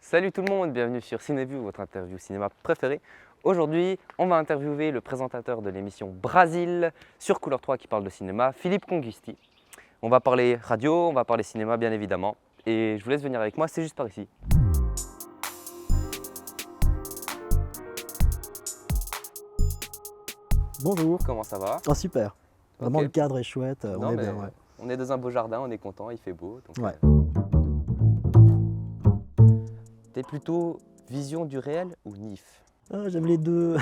Salut tout le monde, bienvenue sur Cinévue, votre interview cinéma préférée. Aujourd'hui, on va interviewer le présentateur de l'émission Brasil sur Couleur 3 qui parle de cinéma, Philippe Congusti. On va parler radio, on va parler cinéma bien évidemment. Et je vous laisse venir avec moi, c'est juste par ici. Bonjour. Comment ça va? Oh super. Vraiment Ok. le cadre est chouette, Non, on est mais bien, ouais. on est dans un beau jardin, on est content, il fait beau. Donc, Ouais. T'es plutôt vision du réel ou NIF? Ah, j'aime les deux.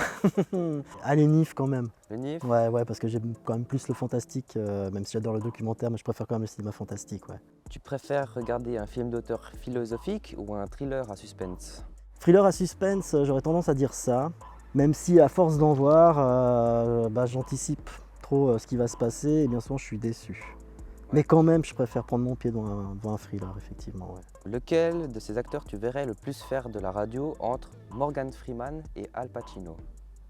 Allez, NIF quand même. Le NIF? Ouais, parce que j'aime quand même plus le fantastique, même si j'adore le documentaire, mais je préfère quand même le cinéma fantastique, ouais. Tu préfères regarder un film d'auteur philosophique ou un thriller à suspense? Thriller à suspense, j'aurais tendance à dire ça, même si à force d'en voir, j'anticipe trop ce qui va se passer et bien souvent je suis déçu. Mais quand même, je préfère prendre mon pied devant un thriller, effectivement, ouais. Lequel de ces acteurs tu verrais le plus faire de la radio entre Morgan Freeman et Al Pacino?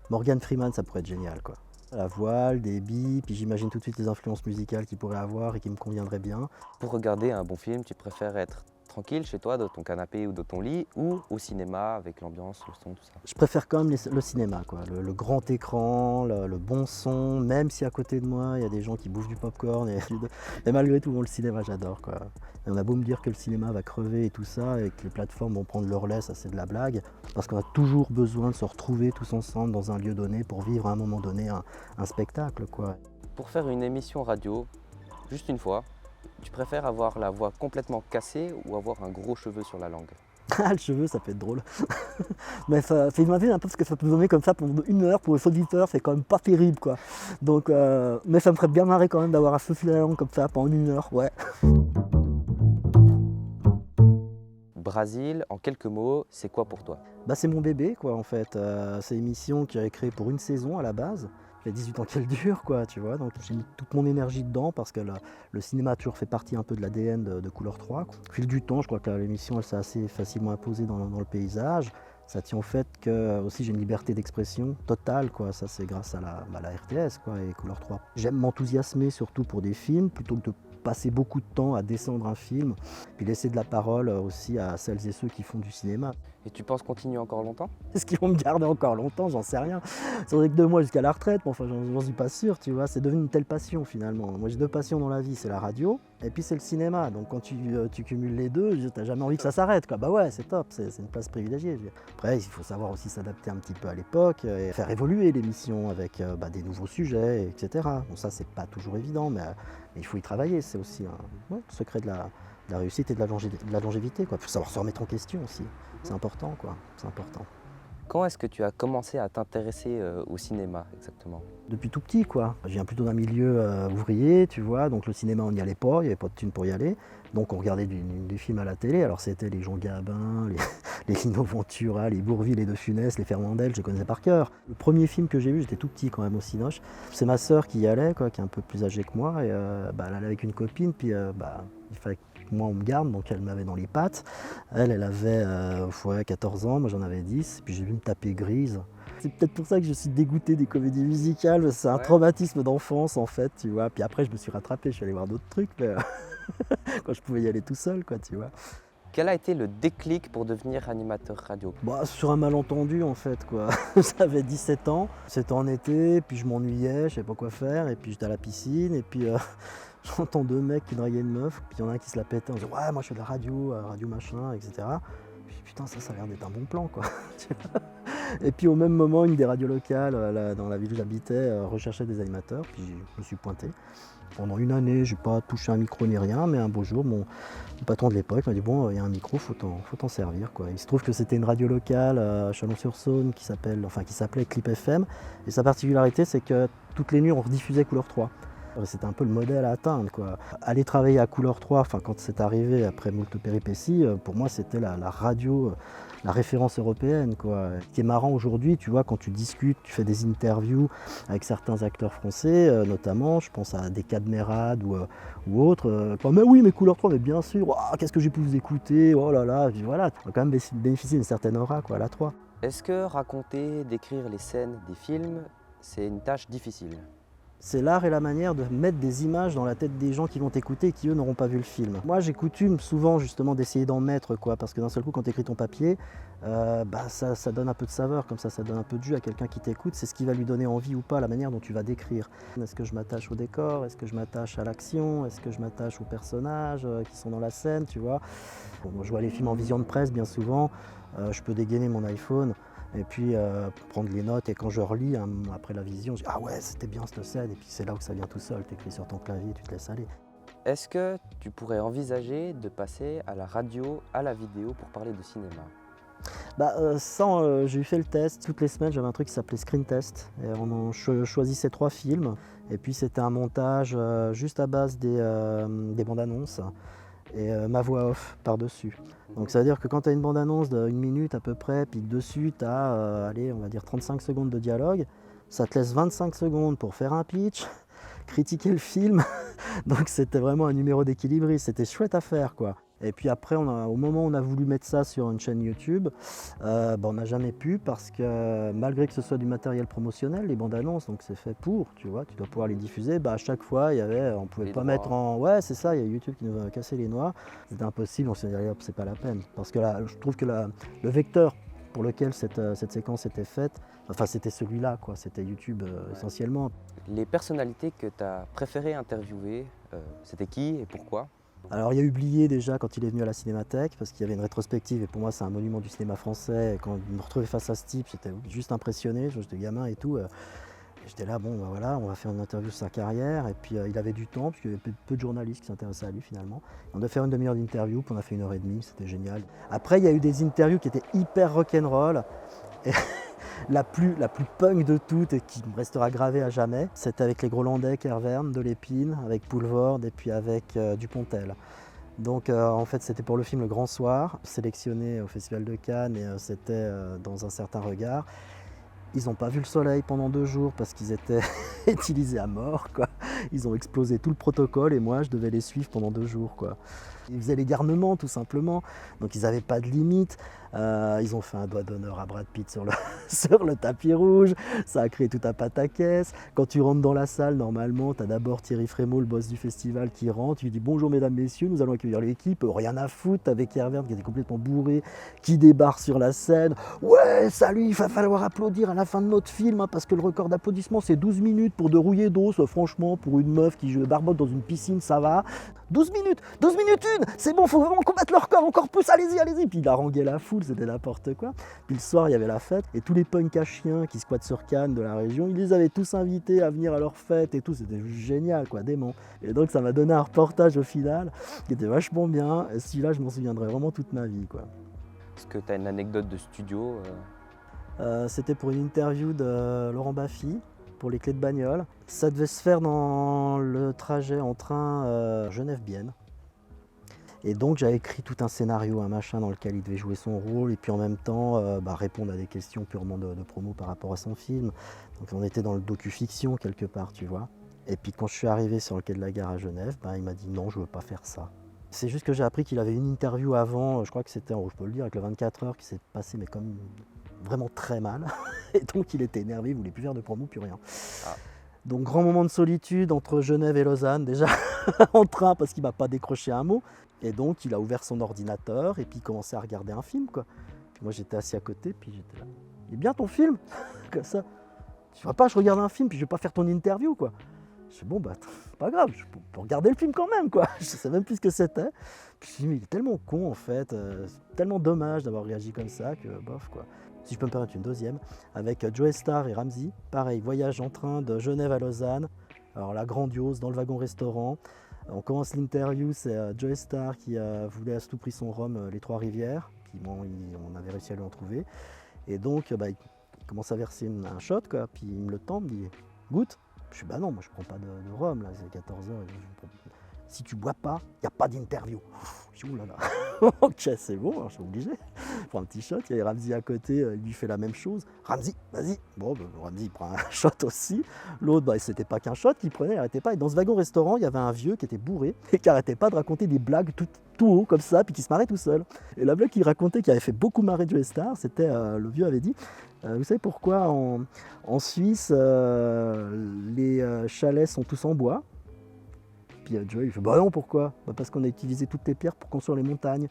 Morgan Freeman, ça pourrait être génial, quoi. La voix, le débit, puis j'imagine tout de suite les influences musicales qu'il pourrait avoir et qui me conviendraient bien. Pour regarder un bon film, tu préfères être tranquille chez toi, dans ton canapé ou dans ton lit, ou au cinéma avec l'ambiance, le son, tout ça? Je préfère quand même le cinéma, quoi. Le grand écran, le bon son, même si à côté de moi, il y a des gens qui bouffent du popcorn. Et malgré tout, bon, le cinéma, j'adore, quoi. Et on a beau me dire que le cinéma va crever et tout ça, et que les plateformes vont prendre leur lait, ça c'est de la blague, parce qu'on a toujours besoin de se retrouver tous ensemble dans un lieu donné pour vivre à un moment donné un spectacle, quoi. Pour faire une émission radio, juste une fois, tu préfères avoir la voix complètement cassée ou avoir un gros cheveu sur la langue? Ah, le cheveu, ça peut être drôle. Mais ça fait m'invite un peu parce que ça peut donner comme ça pendant 1 heure pour les auditeurs, c'est quand même pas terrible, quoi. Donc, mais ça me ferait bien marrer quand même d'avoir un feu sur la langue comme ça pendant 1 heure, ouais. Brasil, en quelques mots, c'est quoi pour toi? Bah, c'est mon bébé, quoi, en fait. C'est une émission qui est créée pour une saison à la base. Il y a 18 ans qu'elle dure, quoi, tu vois. Donc j'ai mis toute mon énergie dedans parce que le cinéma a toujours fait partie un peu de l'ADN de Couleur 3, quoi. Au fil du temps, je crois que l'émission, elle s'est assez facilement imposée dans le paysage. Ça tient au fait que aussi j'ai une liberté d'expression totale, quoi. Ça, c'est grâce à la RTS, quoi, et Couleur 3. J'aime m'enthousiasmer surtout pour des films plutôt que de passer beaucoup de temps à descendre un film, puis laisser de la parole aussi à celles et ceux qui font du cinéma. Et tu penses continuer encore longtemps? Est-ce qu'ils vont me garder encore longtemps? J'en sais rien. Ça aurait que 2 mois jusqu'à la retraite, mais enfin j'en suis pas sûr, tu vois. C'est devenu une telle passion finalement. Moi j'ai 2 passions dans la vie, c'est la radio et puis c'est le cinéma. Donc quand tu cumules les deux, t'as jamais envie que ça s'arrête, quoi. Bah ouais, c'est top, c'est une place privilégiée. Après, il faut savoir aussi s'adapter un petit peu à l'époque et faire évoluer l'émission avec des nouveaux sujets, etc. Bon, ça c'est pas toujours évident, mais il faut y travailler. C'est aussi un secret de la réussite et de la longévité, quoi. Il faut savoir se remettre en question aussi. C'est important, quoi. C'est important. Quand est-ce que tu as commencé à t'intéresser au cinéma exactement? Depuis tout petit, quoi. Je viens plutôt d'un milieu ouvrier, tu vois, donc le cinéma, on n'y allait pas, il n'y avait pas de thunes pour y aller. Donc on regardait des films à la télé, alors c'était les Jean Gabin, les Lino Ventura, les Bourvil, les De Funès, les Fernandel, je connaissais par cœur. Le premier film que j'ai vu, j'étais tout petit quand même au Cinoche. C'est ma sœur qui y allait, quoi, qui est un peu plus âgée que moi, et elle allait avec une copine, puis il fallait que moi on me garde, donc elle m'avait dans les pattes. Elle avait 14 ans, moi j'en avais 10, puis j'ai vu me taper Grise. C'est peut-être pour ça que je suis dégoûté des comédies musicales, c'est un traumatisme d'enfance en fait, tu vois. Puis après je me suis rattrapé, je suis allé voir d'autres trucs, mais quand je pouvais y aller tout seul, quoi, tu vois. Quel a été le déclic pour devenir animateur radio? Bah, sur un malentendu en fait, quoi. J'avais 17 ans, c'était en été, puis je m'ennuyais, je savais pas quoi faire, et puis j'étais à la piscine, et puis j'entends 2 mecs qui draguaient une meuf, puis il y en a un qui se la pétait en disant ouais, moi je fais de la radio, radio machin, etc. Puis putain, ça a l'air d'être un bon plan, quoi. Et puis au même moment, une des radios locales dans la ville où j'habitais recherchait des animateurs, puis je me suis pointé. Pendant une année, je n'ai pas touché un micro ni rien, mais un beau jour, mon patron de l'époque m'a dit bon, il y a un micro, faut t'en servir, quoi. Il se trouve que c'était une radio locale à Chalon-sur-Saône qui s'appelait Clip FM, et sa particularité, c'est que toutes les nuits, on rediffusait Couleur 3. C'était un peu le modèle à atteindre, quoi. Aller travailler à Couleur 3, quand c'est arrivé après moult péripéties, pour moi c'était la radio, la référence européenne, quoi. Ce qui est marrant aujourd'hui, tu vois, quand tu discutes, tu fais des interviews avec certains acteurs français, notamment, je pense à des Cadmerade ou autres, mais oui, mais Couleur 3, mais bien sûr, oh, qu'est-ce que j'ai pu vous écouter, oh là là, puis voilà, tu vas quand même bénéficier d'une certaine aura, quoi, à la 3. Est-ce que raconter, décrire les scènes des films, c'est une tâche difficile? C'est l'art et la manière de mettre des images dans la tête des gens qui vont t'écouter et qui eux n'auront pas vu le film. Moi j'ai coutume souvent justement d'essayer d'en mettre quoi, parce que d'un seul coup quand tu écris ton papier, ça donne un peu de saveur, comme ça donne un peu de jus à quelqu'un qui t'écoute, c'est ce qui va lui donner envie ou pas, la manière dont tu vas décrire. Est-ce que je m'attache au décor, est-ce que je m'attache à l'action, est-ce que je m'attache aux personnages qui sont dans la scène, tu vois. Bon, moi, je vois les films en vision de presse bien souvent, je peux dégainer mon iPhone, et puis prendre les notes, et quand je relis après la vision, je dis ah ouais c'était bien cette scène, et puis c'est là où ça vient tout seul, t'écris sur ton clavier, tu te laisses aller. Est-ce que tu pourrais envisager de passer à la radio, à la vidéo pour parler de cinéma? J'ai fait le test, toutes les semaines j'avais un truc qui s'appelait Screen Test, et je choisissais 3 films, et puis c'était un montage juste à base des bandes annonces, et ma voix off par-dessus. Donc ça veut dire que quand tu as une bande-annonce d'1 minute à peu près, puis que dessus tu as, allez, on va dire 35 secondes de dialogue, ça te laisse 25 secondes pour faire un pitch, critiquer le film. Donc c'était vraiment un numéro d'équilibriste, c'était chouette à faire quoi. Et puis après, au moment où on a voulu mettre ça sur une chaîne YouTube, on n'a jamais pu parce que malgré que ce soit du matériel promotionnel, les bandes annonces, donc c'est fait pour, tu vois, tu dois pouvoir les diffuser, à chaque fois, on pouvait pas mettre en... Ouais, c'est ça, il y a YouTube qui nous a cassé les noix, c'était impossible, on s'est dit, allez hop, c'est pas la peine. Parce que là, je trouve que le vecteur pour lequel cette séquence était faite, enfin c'était celui-là, quoi, c'était YouTube essentiellement. Les personnalités que tu as préféré interviewer, c'était qui et pourquoi? Alors il y a eu Blier déjà quand il est venu à la Cinémathèque, parce qu'il y avait une rétrospective et pour moi c'est un monument du cinéma français. Et quand je me retrouvais face à ce type, j'étais juste impressionné, j'étais gamin et tout. J'étais là, bon voilà, on va faire une interview sur sa carrière. Et puis il avait du temps, parce qu'il y avait peu de journalistes qui s'intéressaient à lui finalement. On a fait une demi-heure d'interview, puis on a fait 1h30, c'était génial. Après il y a eu des interviews qui étaient hyper rock'n'roll. Et la plus punk de toutes et qui me restera gravée à jamais, c'était avec les Grolandais, Kervern, de l'Épine, avec Poulvord et puis avec Dupontel. Donc en fait c'était pour le film Le Grand Soir, sélectionné au Festival de Cannes, et c'était dans un certain regard. Ils n'ont pas vu le soleil pendant 2 jours parce qu'ils étaient utilisés à mort, quoi. Ils ont explosé tout le protocole et moi je devais les suivre pendant 2 jours, quoi. Ils faisaient les garnements tout simplement, donc ils n'avaient pas de limite. Ils ont fait un doigt d'honneur à Brad Pitt sur le tapis rouge, ça a créé tout un pataquès. Quand tu rentres dans la salle, normalement, tu as d'abord Thierry Frémaux, le boss du festival, qui rentre, tu lui dis bonjour mesdames, messieurs, nous allons accueillir l'équipe, rien à foutre, avec Kervern qui était complètement bourré, qui débarque sur la scène. Ouais, salut, il va falloir applaudir à la fin de notre film, hein, parce que le record d'applaudissements c'est 12 minutes pour de rouillé d'os, franchement, pour une meuf qui barbote dans une piscine, ça va. 12 minutes une, c'est bon, faut vraiment qu'on batte le record, encore plus, allez-y. Puis il haranguait la foule, c'était n'importe quoi. Puis le soir, il y avait la fête, et tous les punks à chiens qui squattent sur Cannes de la région, ils les avaient tous invités à venir à leur fête et tout, c'était génial, quoi, dément. Et donc ça m'a donné un reportage au final, qui était vachement bien, et celui-là, je m'en souviendrai vraiment toute ma vie, quoi. Est-ce que tu as une anecdote de studio? C'était pour une interview de Laurent Baffy, pour les clés de bagnole. Ça devait se faire dans le trajet en train Genève-Bienne. Et donc j'avais écrit tout un scénario, un machin dans lequel il devait jouer son rôle et puis en même temps répondre à des questions purement de promo par rapport à son film. Donc on était dans le docu-fiction quelque part, tu vois. Et puis quand je suis arrivé sur le quai de la gare à Genève, il m'a dit non, je veux pas faire ça. C'est juste que j'ai appris qu'il avait une interview avant, je crois que c'était, je peux le dire, avec le 24 heures qui s'est passé mais comme vraiment très mal. Et donc il était énervé, il voulait plus faire de promo, plus rien. Ah. Donc grand moment de solitude entre Genève et Lausanne déjà en train parce qu'il m'a pas décroché un mot. Et donc il a ouvert son ordinateur et puis il commençait à regarder un film, quoi. Puis moi j'étais assis à côté, puis j'étais là. Il est bien ton film? Comme ça. Tu vois pas, je regarde un film puis je vais pas faire ton interview, quoi. Je dis bon pas grave, je peux regarder le film quand même, quoi. Je sais même plus ce que c'était. Puis je me dis mais il est tellement con en fait, c'est tellement dommage d'avoir réagi comme ça que bof, quoi. Si je peux me permettre une deuxième, avec Joe Star et Ramsey, pareil, voyage en train de Genève à Lausanne, alors là grandiose, dans le wagon restaurant. On commence l'interview, c'est Joe Star qui voulait à tout prix son rhum Les Trois Rivières, puis bon, on avait réussi à lui en trouver. Et donc il commence à verser un shot, quoi, puis il me le tend, il me dit goûte. Je dis non, moi je prends pas de rhum, là, c'est 14h, si tu bois pas, il n'y a pas d'interview. Je dis, oulala, ok, c'est bon, alors je suis obligé. Je prends un petit shot, il y a Ramzi à côté, il lui fait la même chose. Ramzi, vas-y. Bon, Ramzi, il prend un shot aussi. L'autre, c'était pas qu'un shot qu'il prenait, il arrêtait pas. Et dans ce wagon-restaurant, il y avait un vieux qui était bourré et qui arrêtait pas de raconter des blagues tout haut, comme ça, puis qui se marrait tout seul. Et la blague qu'il racontait, qui avait fait beaucoup marrer Joe Star, c'était, le vieux avait dit, vous savez pourquoi en Suisse, les chalets sont tous en bois? Puis Joe, il fait, bah non, pourquoi? Parce qu'on a utilisé toutes les pierres pour construire les montagnes.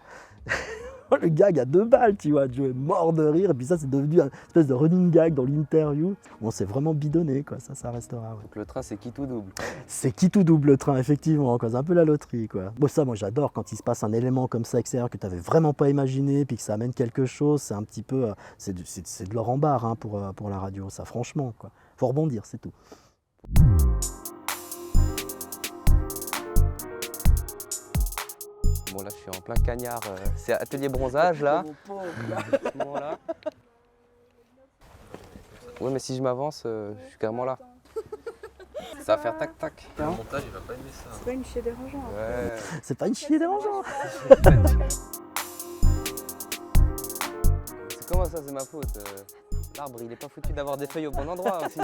Le gag à 2 balles, tu vois, Joe est mort de rire, et puis ça, c'est devenu une espèce de running gag dans l'interview. On s'est vraiment bidonné, quoi, ça restera. Ouais. Donc le train, c'est qui tout double? C'est qui tout double le train, effectivement, quoi. C'est un peu la loterie, quoi. Bon, ça, moi, j'adore quand il se passe un élément comme ça extérieur que tu n'avais vraiment pas imaginé, puis que ça amène quelque chose, c'est un petit peu, c'est de l'or en barre, hein, pour la radio, ça, franchement, quoi. Faut rebondir, c'est tout. Bon là je suis en plein cagnard, c'est atelier bronzage là. Là. Ouais mais si je m'avance, je suis carrément là. Ça va faire tac tac. Le montage il va pas aimer ça. C'est pas une chier dérangeante. Ouais. C'est pas une chier dérangeante. C'est comment ça, c'est ma faute? L'arbre il est pas foutu d'avoir des feuilles au bon endroit aussi.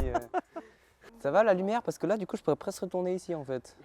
Ça va la lumière? Parce que là du coup je pourrais presque retourner ici en fait.